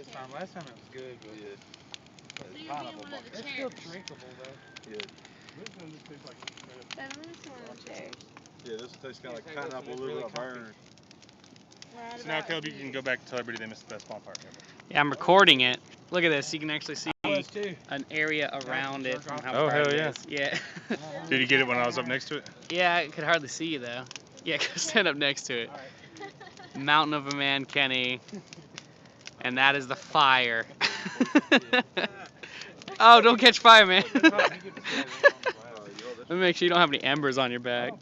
this time. Last time it was good, but Yeah. So you're Pineapple being one of the it's chairs. still drinkable though. Yeah. This one just tastes like That is one of the chairs. Yeah, this tastes kind of like Yeah, take this pineapple one, it's with really a burn. Right So now, about Kobe, you here. can go back and tell everybody they missed the best bonfire ever. Yeah, I'm recording it. Look at this. You can actually see I was too. an area around it from how Oh, bright hell it yeah. is. Yeah. Did you get it when I was up next to it? Yeah, I could hardly see you though. Yeah, stand up next to it. Mountain of a man, Kenny. And that is the fire. Oh, don't catch fire, man. Let me make sure you don't have any embers on your back.